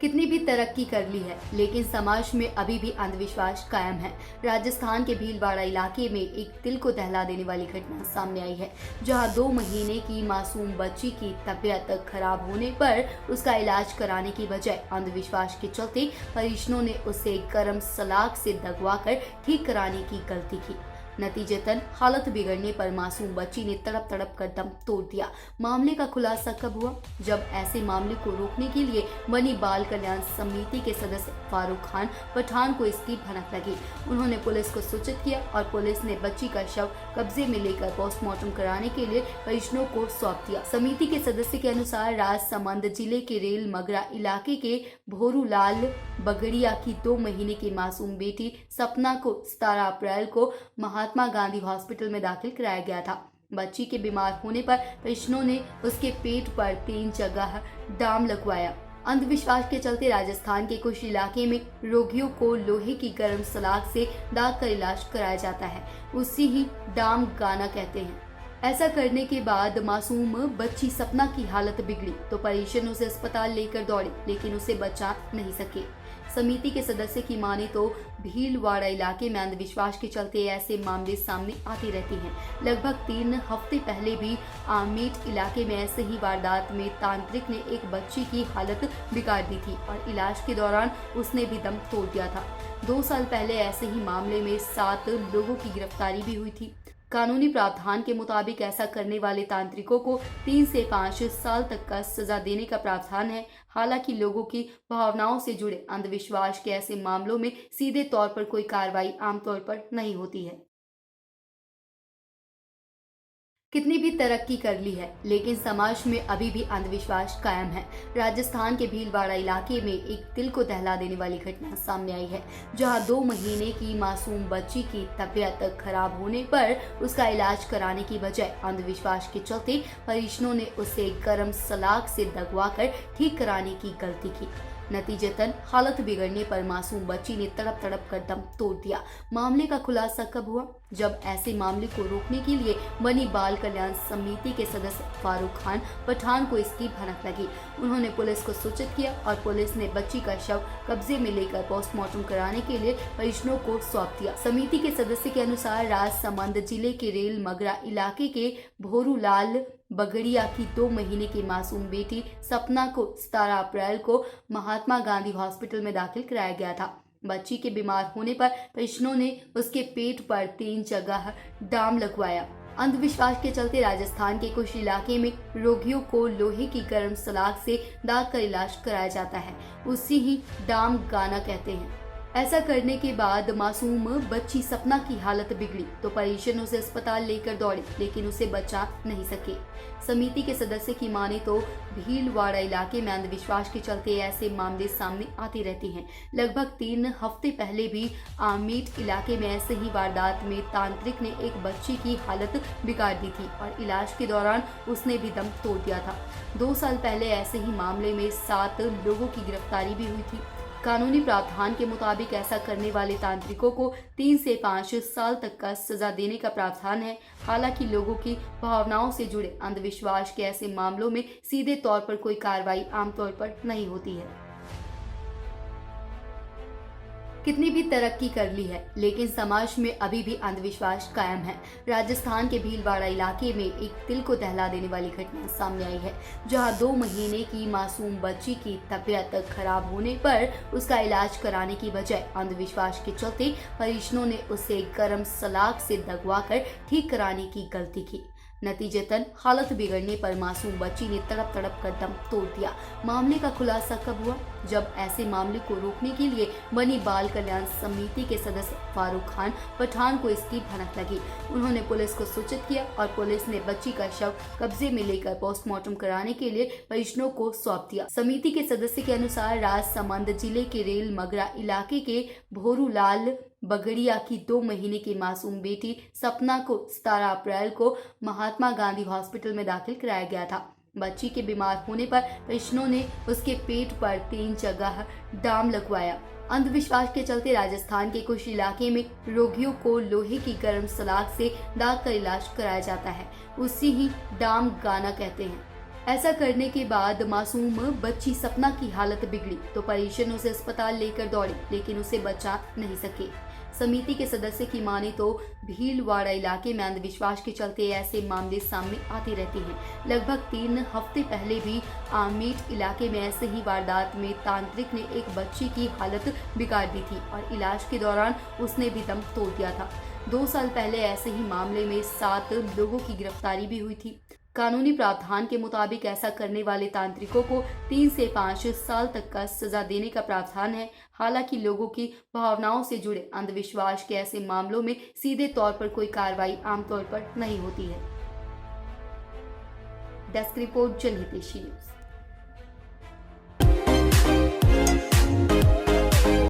कितनी भी तरक्की कर ली है, लेकिन समाज में अभी भी अंधविश्वास कायम है। राजस्थान के भीलवाड़ा इलाके में एक दिल को दहला देने वाली घटना सामने आई है, जहां 2 महीने की मासूम बच्ची की तबीयत खराब होने पर उसका इलाज कराने की बजाय अंधविश्वास के चलते परिजनों ने उसे गर्म सलाख से दगवाकर ठीक कराने की गलती की। नतीजतन हालत बिगड़ने पर मासूम बच्ची ने तड़प तड़प कर दम तोड़ दिया। मामले का खुलासा कब हुआ? जब ऐसे मामले को रोकने के लिए बनी बाल कल्याण समिति के सदस्य फारूक खान पठान को इसकी भनक लगी। उन्होंने पुलिस को सूचित किया और पुलिस ने बच्ची का शव कब्जे में लेकर पोस्टमार्टम कराने के लिए परिजनों को सौंप दिया। समिति के सदस्य के अनुसार राजसमंद जिले के रेल मगरा इलाके के भोरूलाल बगड़िया की 2 महीने की मासूम बेटी सपना को 17 अप्रैल को महात्मा गांधी हॉस्पिटल में दाखिल कराया गया था। बच्ची के बीमार होने पर परिजनों ने उसके पेट पर 3 जगह दाम लगवाया। अंधविश्वास के चलते राजस्थान के कुछ इलाके में रोगियों को लोहे की गर्म सलाख से दाग कर इलाज कराया जाता है, उसी ही दाम गाना कहते हैं। ऐसा करने के बाद मासूम बच्ची सपना की हालत बिगड़ी तो परिजन उसे अस्पताल लेकर दौड़े, लेकिन उसे बचा नहीं सके। समिति के सदस्य की माने तो भीलवाड़ा इलाके में अंधविश्वास के चलते ऐसे मामले सामने आते रहते हैं। लगभग 3 हफ्ते पहले भी आमेट इलाके में ऐसे ही वारदात में तांत्रिक ने एक बच्ची की हालत बिगाड़ दी थी और इलाज के दौरान उसने भी दम तोड़ दिया था। 2 साल पहले ऐसे ही मामले में 7 लोगों की गिरफ्तारी भी हुई थी। कानूनी प्रावधान के मुताबिक ऐसा करने वाले तांत्रिकों को 3 से 5 साल तक का सजा देने का प्रावधान है। हालांकि लोगों की भावनाओं से जुड़े अंधविश्वास के ऐसे मामलों में सीधे तौर पर कोई कार्रवाई आमतौर पर नहीं होती है। कितनी भी तरक्की कर ली है, लेकिन समाज में अभी भी अंधविश्वास कायम है। राजस्थान के भीलवाड़ा इलाके में एक दिल को दहला देने वाली घटना सामने आई है, जहां 2 महीने की मासूम बच्ची की तबीयत खराब होने पर उसका इलाज कराने की बजाय अंधविश्वास के चलते परिजनों ने उसे गर्म सलाख से दगवाकर ठीक कराने की गलती की। नतीजतन हालत बिगड़ने पर मासूम बच्ची ने तड़प तड़प कर दम तोड़ दिया। मामले का खुलासा कब हुआ? जब ऐसे मामले को रोकने के लिए बनी बाल कल्याण समिति के सदस्य फारूक खान पठान को इसकी भनक लगी। उन्होंने पुलिस को सूचित किया और पुलिस ने बच्ची का शव कब्जे में लेकर पोस्टमार्टम कराने के लिए परिजनों को सौंप दिया। समिति के सदस्य के अनुसार राजसमंद जिले के रेल मगरा इलाके के भोरूलाल बगड़िया की 2 महीने की मासूम बेटी सपना को 17 अप्रैल को महात्मा गांधी हॉस्पिटल में दाखिल कराया गया था। बच्ची के बीमार होने पर परिजनों ने उसके पेट पर 3 जगह दाम लगवाया। अंधविश्वास के चलते राजस्थान के कुछ इलाके में रोगियों को लोहे की गर्म सलाख से दाग कर इलाज कराया जाता है, उसी ही दाम गाना कहते हैं। ऐसा करने के बाद मासूम बच्ची सपना की हालत बिगड़ी तो परिजन उसे अस्पताल लेकर दौड़े, लेकिन उसे बचा नहीं सके। समिति के सदस्य की माने तो भीलवाड़ा इलाके में अंधविश्वास के चलते ऐसे मामले सामने आते रहते हैं। लगभग 3 हफ्ते पहले भी आमेट इलाके में ऐसे ही वारदात में तांत्रिक ने एक बच्ची की हालत बिगाड़ दी थी और इलाज के दौरान उसने भी दम तोड़ दिया था। 2 साल पहले ऐसे ही मामले में 7 लोगों की गिरफ्तारी भी हुई थी। कानूनी प्रावधान के मुताबिक ऐसा करने वाले तांत्रिकों को 3 से 5 साल तक का सजा देने का प्रावधान है। हालांकि लोगों की भावनाओं से जुड़े अंधविश्वास के ऐसे मामलों में सीधे तौर पर कोई कार्रवाई आमतौर पर नहीं होती है। कितनी भी तरक्की कर ली है, लेकिन समाज में अभी भी अंधविश्वास कायम है। राजस्थान के भीलवाड़ा इलाके में एक दिल को दहला देने वाली घटना सामने आई है, जहां 2 महीने की मासूम बच्ची की तबीयत खराब होने पर उसका इलाज कराने की बजाय अंधविश्वास के चलते परिजनों ने उसे गर्म सलाख से दगवाकर ठीक कराने की गलती की। नतीजतन हालत बिगड़ने पर मासूम बच्ची ने तड़प तड़प कर दम तोड़ दिया। मामले का खुलासा कब हुआ? जब ऐसे मामले को रोकने के लिए बनी बाल कल्याण समिति के सदस्य फारूक खान पठान को इसकी भनक लगी। उन्होंने पुलिस को सूचित किया और पुलिस ने बच्ची का शव कब्जे में लेकर पोस्टमार्टम कराने के लिए परिजनों को सौंप दिया। समिति के सदस्य के अनुसार राजसमंद जिले के रेल मगरा इलाके के भोरूलाल बगड़िया की 2 महीने की मासूम बेटी सपना को 17 अप्रैल को महात्मा गांधी हॉस्पिटल में दाखिल कराया गया था। बच्ची के बीमार होने पर परिजनों ने उसके पेट पर 3 जगह दाम लगवाया। अंधविश्वास के चलते राजस्थान के कुछ इलाके में रोगियों को लोहे की गर्म सलाख से दाग कर इलाज कराया जाता है, उसी ही दाम गाना कहते हैं। ऐसा करने के बाद मासूम बच्ची सपना की हालत बिगड़ी तो परिजन उसे अस्पताल लेकर दौड़े, लेकिन उसे बचा नहीं सके। समिति के सदस्य की माने तो भीलवाड़ा इलाके में अंधविश्वास के चलते ऐसे मामले सामने आते रहते हैं। लगभग 3 हफ्ते पहले भी आमेट इलाके में ऐसे ही वारदात में तांत्रिक ने एक बच्ची की हालत बिगाड़ दी थी और इलाज के दौरान उसने भी दम तोड़ दिया था। 2 साल पहले ऐसे ही मामले में 7 लोगों की गिरफ्तारी भी हुई थी। कानूनी प्रावधान के मुताबिक ऐसा करने वाले तांत्रिकों को 3 से 5 साल तक का सजा देने का प्रावधान है। हालांकि लोगों की भावनाओं से जुड़े अंधविश्वास के ऐसे मामलों में सीधे तौर पर कोई कार्रवाई आमतौर पर नहीं होती है। Desk report, Janhitaishi news.